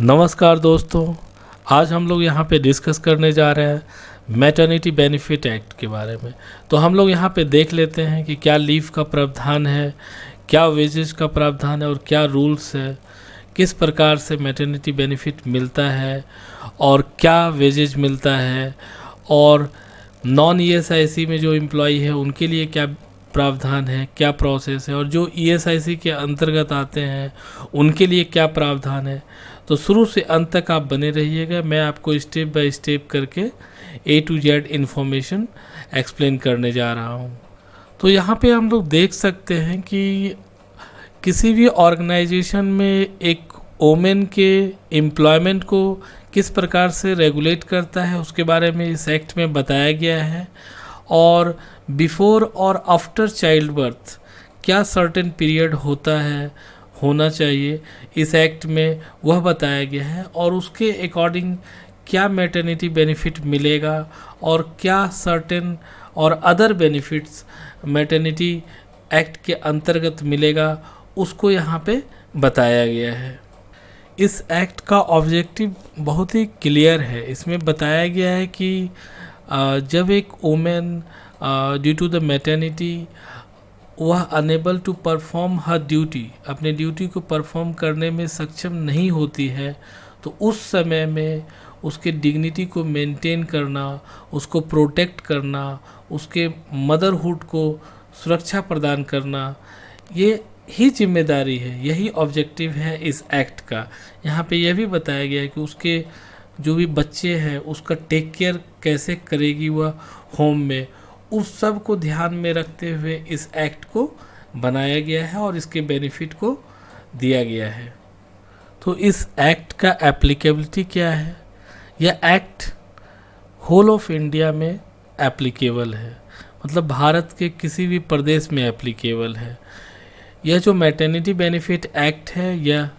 नमस्कार दोस्तों, आज हम लोग यहाँ पे डिस्कस करने जा रहे हैं मैटरनिटी बेनिफिट एक्ट के बारे में। तो हम लोग यहाँ पे देख लेते हैं कि क्या लीव का प्रावधान है, क्या वेजेस का प्रावधान है और क्या रूल्स है, किस प्रकार से मैटरनिटी बेनिफिट मिलता है और क्या वेजेस मिलता है, और नॉन ईएसआईसी में जो एम्प्लॉई है उनके लिए क्या प्रावधान है, क्या प्रोसेस है, और जो ईएसआईसी के अंतर्गत आते हैं उनके लिए क्या प्रावधान है। तो शुरू से अंत तक आप बने रहिएगा, मैं आपको स्टेप बाय स्टेप करके A to Z information explain करने जा रहा हूँ। तो यहाँ पे हम लोग देख सकते हैं कि किसी भी ऑर्गेनाइजेशन में एक वोमेन के एम्प्लॉयमेंट को किस प्रकार से रेगुलेट करता है उसके बारे में इस एक्ट में बताया गया है, और बिफोर और आफ्टर चाइल्ड बर्थ क्या सर्टेन पीरियड होना चाहिए इस एक्ट में वह बताया गया है, और उसके अकॉर्डिंग क्या मैटरनिटी बेनिफिट मिलेगा और क्या सर्टेन और अदर बेनिफिट्स मैटरनिटी एक्ट के अंतर्गत मिलेगा उसको यहाँ पे बताया गया है। इस एक्ट का ऑब्जेक्टिव बहुत ही क्लियर है। इसमें बताया गया है कि जब एक women due to the maternity वह unable to perform her duty, अपने ड्यूटी को परफॉर्म करने में सक्षम नहीं होती है, तो उस समय में उसके डिग्निटी को मेंटेन करना, उसको प्रोटेक्ट करना, उसके मदरहुड को सुरक्षा प्रदान करना, ये ही जिम्मेदारी है, यही ऑब्जेक्टिव है इस एक्ट का। यहाँ पे यह भी बताया गया है कि उसके जो भी बच्चे हैं उसका टेक केयर कैसे करेगी वह होम में, उस सब को ध्यान में रखते हुए इस एक्ट को बनाया गया है और इसके बेनिफिट को दिया गया है। तो इस एक्ट का एप्लीकेबिलिटी क्या है? यह एक्ट होल ऑफ इंडिया में एप्लीकेबल है, मतलब भारत के किसी भी प्रदेश में एप्लीकेबल है। यह जो मैटरनिटी बेनिफिट एक्ट है यह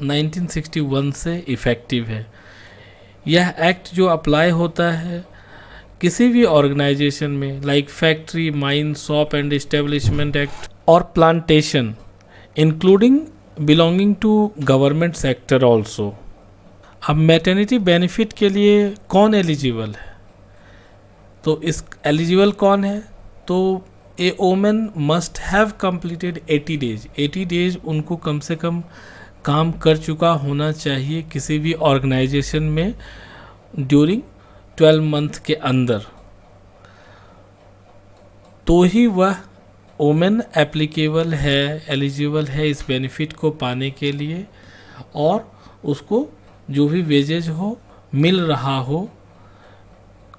1961 से इफ़ेक्टिव है। यह एक्ट जो अप्लाई होता है किसी भी ऑर्गेनाइजेशन में, like factory, mine, shop and establishment act और plantation, including belonging to government sector also. अब मैटरनिटी बेनिफिट के लिए कौन एलिजिबल है? तो इस एलिजिबल कौन है? तो a women must have completed 80 days, 80 days उनको कम से कम काम कर चुका होना चाहिए किसी भी ऑर्गेनाइजेशन में ड्यूरिंग 12 मंथ के अंदर, तो ही वह वोमेन एप्लीकेबल है, एलिजिबल है इस बेनिफिट को पाने के लिए, और उसको जो भी वेजेज हो मिल रहा हो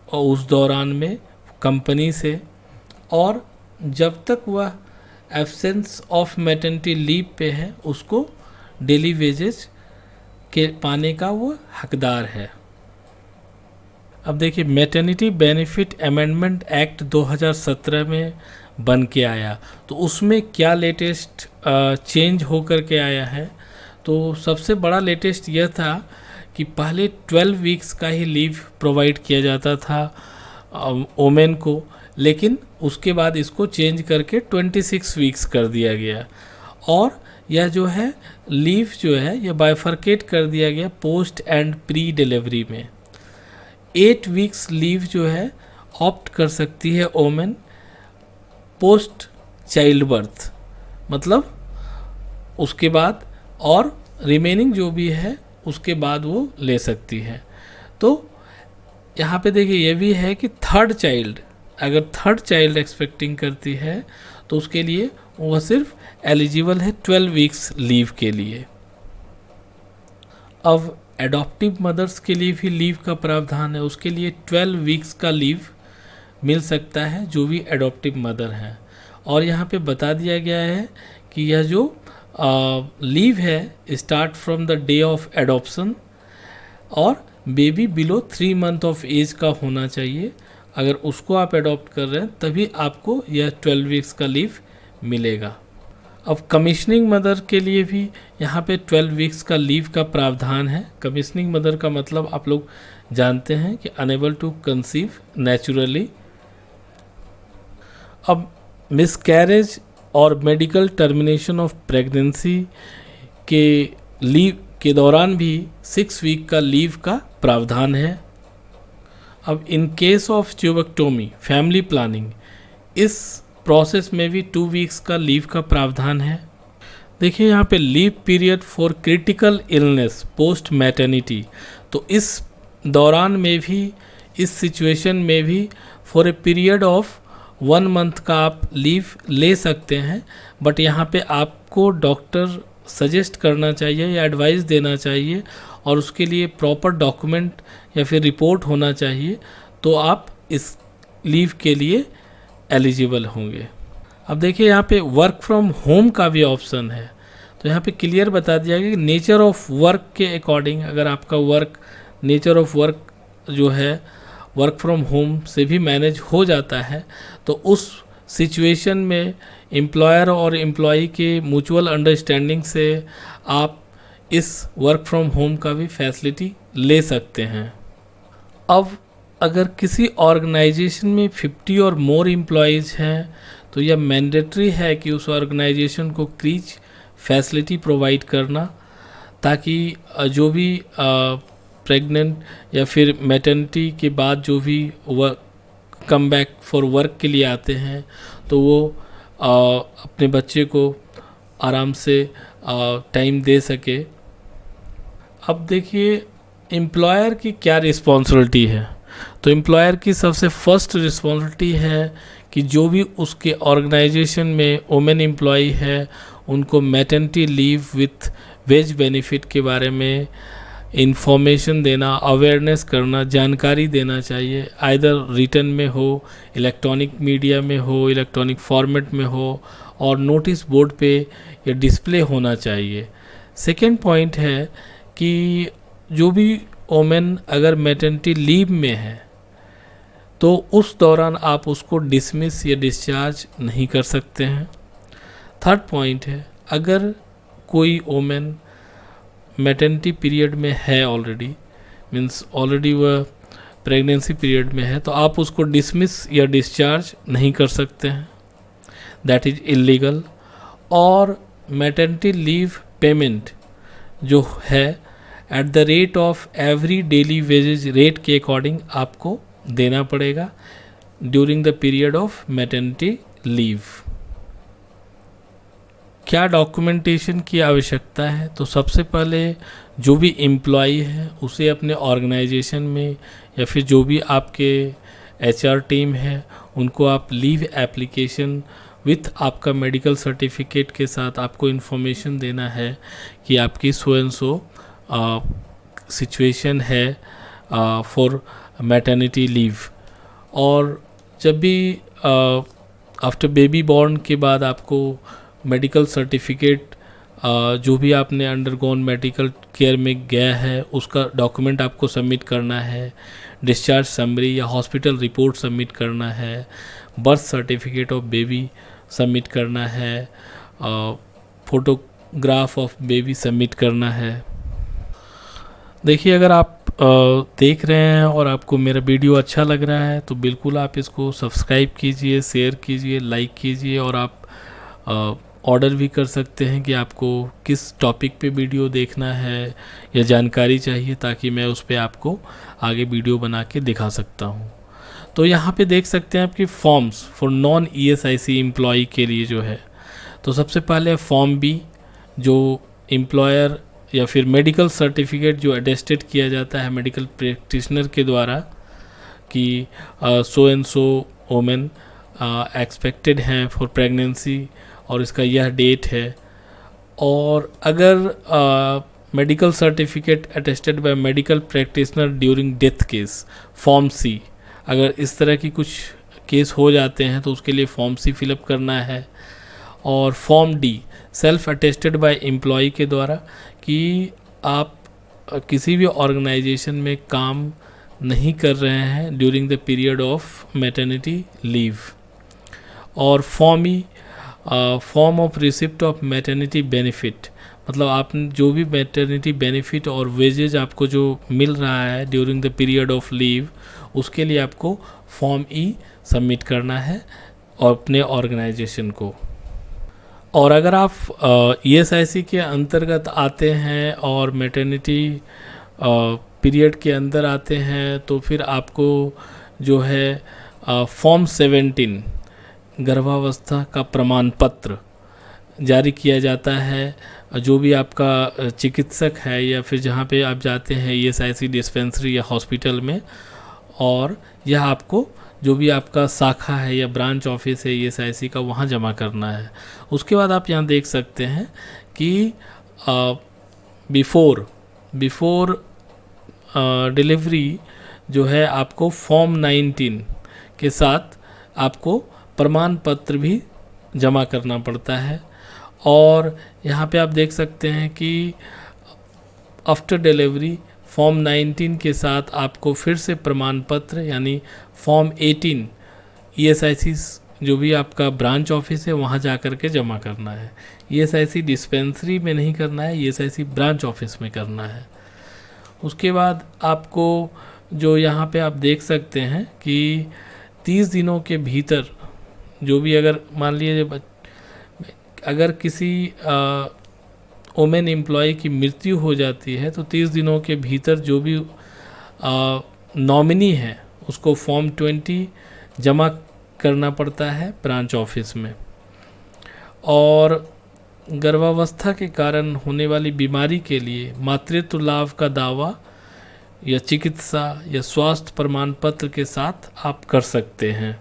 और उस दौरान में कंपनी से, और जब तक वह एब्सेंस ऑफ मैटरनिटी लीव पे है उसको डेली वेजेज के पाने का वो हकदार है। अब देखिए, मैटरनिटी बेनिफिट अमेंडमेंट एक्ट 2017 में बन के आया, तो उसमें क्या लेटेस्ट चेंज हो कर के आया है? तो सबसे बड़ा लेटेस्ट यह था कि पहले 12 वीक्स का ही लीव प्रोवाइड किया जाता था वोमेन को, लेकिन उसके बाद इसको चेंज करके 26 वीक्स कर दिया गया, और यह जो है लीव जो है यह बाइफरकेट कर दिया गया पोस्ट एंड प्री डिलीवरी में। 8 वीक्स लीव जो है ऑप्ट कर सकती है वोमेन पोस्ट चाइल्ड बर्थ, मतलब उसके बाद, और रिमेनिंग जो भी है उसके बाद वो ले सकती है। तो यहाँ पे देखिए ये भी है कि अगर थर्ड चाइल्ड एक्सपेक्टिंग करती है तो उसके लिए वह सिर्फ एलिजिबल है 12 वीक्स लीव के लिए। अब एडॉप्टिव मदर्स के लिए भी लीव का प्रावधान है, उसके लिए 12 वीक्स का लीव मिल सकता है जो भी एडॉप्टिव मदर हैं। और यहाँ पे बता दिया गया है कि यह जो लीव है start from the day of adoption, और baby below 3 month of age का होना चाहिए। अगर उसको आप एडॉप्ट कर रहे हैं तभी आपको यह 12 वीक्स का लीव मिलेगा। अब कमीशनिंग मदर के लिए भी यहाँ पे 12 वीक्स का लीव का प्रावधान है। कमीशनिंग मदर का मतलब आप लोग जानते हैं कि अनेबल टू कंसीव नेचुरली। अब मिसकैरेज और मेडिकल टर्मिनेशन ऑफ प्रेगनेंसी के लीव के दौरान भी 6 वीक का लीव का प्रावधान है। अब in case of tubectomy family planning, इस प्रोसेस में भी 2 वीक्स का लीव का प्रावधान है। देखिए यहाँ पे leave period for critical illness post maternity, तो इस दौरान में भी, इस सिचुएशन में भी for a period of 1 month का आप लीव ले सकते हैं। बट यहाँ पे आपको डॉक्टर सजेस्ट करना चाहिए या एडवाइस देना चाहिए और उसके लिए प्रॉपर डॉक्यूमेंट या फिर रिपोर्ट होना चाहिए, तो आप इस लीव के लिए एलिजिबल होंगे। अब देखिए यहाँ पे वर्क फ्रॉम होम का भी ऑप्शन है, तो यहाँ पे क्लियर बता दिया गया कि नेचर ऑफ वर्क के अकॉर्डिंग, अगर आपका वर्क, नेचर ऑफ वर्क जो है वर्क फ्रॉम होम से भी मैनेज हो जाता है, तो उस सिचुएशन में एम्प्लॉयर और एम्प्लॉई के म्यूचुअल अंडरस्टैंडिंग से आप इस वर्क फ्रॉम होम का भी फैसिलिटी ले सकते हैं। अब अगर किसी ऑर्गेनाइजेशन में 50 और मोर एम्प्लॉयज़ हैं, तो यह मैंडेटरी है कि उस ऑर्गेनाइजेशन को क्रीच फैसिलिटी प्रोवाइड करना, ताकि जो भी प्रेग्नेंट या फिर मैटरनिटी के बाद जो भी कम बैक फॉर वर्क के लिए आते हैं, तो वो अपने बच्चे को आराम से टाइम दे सके। अब देखिए एम्प्लॉयर की क्या रिस्पॉन्सिबिलिटी है, तो एम्प्लॉयर की सबसे फर्स्ट रिस्पॉन्सिबिलिटी है कि जो भी उसके ऑर्गेनाइजेशन में वुमेन एम्प्लॉई है, उनको maternity leave with wage benefit के बारे में इंफॉर्मेशन देना, अवेयरनेस करना, जानकारी देना चाहिए। आइदर रिटन में हो, इलेक्ट्रॉनिक मीडिया में हो, इलेक्ट्रॉनिक फॉर्मेट में हो, और नोटिस बोर्ड पे ये डिस्प्ले होना चाहिए। सेकेंड पॉइंट है कि जो भी वोमेन अगर मैटरनिटी लीव में है, तो उस दौरान आप उसको डिसमिस या डिस्चार्ज नहीं कर सकते हैं। थर्ड पॉइंट है, अगर कोई वोमेन मैटरनिटी पीरियड में है ऑलरेडी, मीन्स ऑलरेडी वह प्रेगनेंसी पीरियड में है, तो आप उसको डिसमिस या डिस्चार्ज नहीं कर सकते हैं, दैट इज़ इलीगल। और मैटरनिटी लीव पेमेंट जो है at the rate of every daily wages rate के अकॉर्डिंग आपको देना पड़ेगा during the period of maternity leave. क्या डॉक्यूमेंटेशन की आवश्यकता है, तो सबसे पहले जो भी एम्प्लॉई है उसे अपने ऑर्गेनाइजेशन में या फिर जो भी आपके एचआर टीम है उनको आप लीव एप्लीकेशन विथ आपका मेडिकल सर्टिफिकेट के साथ आपको इन्फॉर्मेशन देना है कि आपकी सो एंड सो सिचुएशन है फॉर मैटरनिटी लीव। और जब भी आफ्टर बेबी बॉर्न के बाद आपको मेडिकल सर्टिफिकेट जो भी आपने अंडरगोन मेडिकल केयर में गया है उसका डॉक्यूमेंट आपको सबमिट करना है, डिस्चार्ज समरी या हॉस्पिटल रिपोर्ट सबमिट करना है, birth certificate of baby submit करना है, फोटोग्राफ ऑफ बेबी सबमिट करना है। देखिए अगर आप देख रहे हैं और आपको मेरा वीडियो अच्छा लग रहा है तो बिल्कुल आप इसको सब्सक्राइब कीजिए, शेयर कीजिए, लाइक कीजिए, और आप ऑर्डर भी कर सकते हैं कि आपको किस टॉपिक पे वीडियो देखना है या जानकारी चाहिए, ताकि मैं उस पर आपको आगे वीडियो बना के दिखा सकता हूँ। तो यहाँ पे देख सकते हैं आपकी forms for non ESIC employee के लिए जो है, तो सबसे पहले फॉर्म बी जो एम्प्लॉयर या फिर मेडिकल सर्टिफिकेट जो अटेस्टेड किया जाता है मेडिकल प्रैक्टिशनर के द्वारा कि so and so women expected हैं फॉर प्रेगनेंसी और इसका यह डेट है। और अगर medical certificate attested by medical practitioner during death case, form C, अगर इस तरह की कुछ केस हो जाते हैं तो उसके लिए फॉर्म सी फिलअप करना है। और form D self attested bye employee के द्वारा कि आप किसी भी ऑर्गेनाइजेशन में काम नहीं कर रहे हैं during the period of maternity leave. और form E form of receipt of maternity benefit, मतलब आप जो भी मैटरनिटी बेनिफिट और वेजेज आपको जो मिल रहा है during the period of leave, उसके लिए आपको फॉर्म ई सबमिट करना है और अपने ऑर्गेनाइजेशन को। और अगर आप ESIC के अंतर्गत आते हैं और मैटरनिटी पीरियड के अंदर आते हैं तो फिर आपको जो है फॉर्म 17 गर्भावस्था का प्रमाण पत्र जारी किया जाता है। जो भी आपका चिकित्सक है या फिर जहाँ पे आप जाते हैं ESIC डिस्पेंसरी या हॉस्पिटल में, और यह आपको जो भी आपका शाखा है या ब्रांच ऑफिस है ESIC का वहाँ जमा करना है। उसके बाद आप यहाँ देख सकते हैं कि बिफोर डिलीवरी जो है आपको फॉर्म 19 के साथ आपको प्रमाण पत्र भी जमा करना पड़ता है। और यहाँ पे आप देख सकते हैं कि आफ्टर डिलीवरी फॉर्म 19 के साथ आपको फिर से प्रमाण पत्र यानी फॉर्म 18 ESIC जो भी आपका ब्रांच ऑफिस है वहाँ जा कर के जमा करना है। ESIC डिस्पेंसरी में नहीं करना है, ESIC ब्रांच ऑफिस में करना है। उसके बाद आपको जो यहाँ पे आप देख सकते हैं कि 30 दिनों के भीतर जो भी, अगर मान लीजिए अगर किसी वोमेन एम्प्लॉय की मृत्यु हो जाती है तो 30 दिनों के भीतर जो भी नॉमिनी है उसको फॉर्म 20 जमा करना पड़ता है ब्रांच ऑफिस में। और गर्भावस्था के कारण होने वाली बीमारी के लिए मातृत्व लाभ का दावा या चिकित्सा या स्वास्थ्य प्रमाण पत्र के साथ आप कर सकते हैं।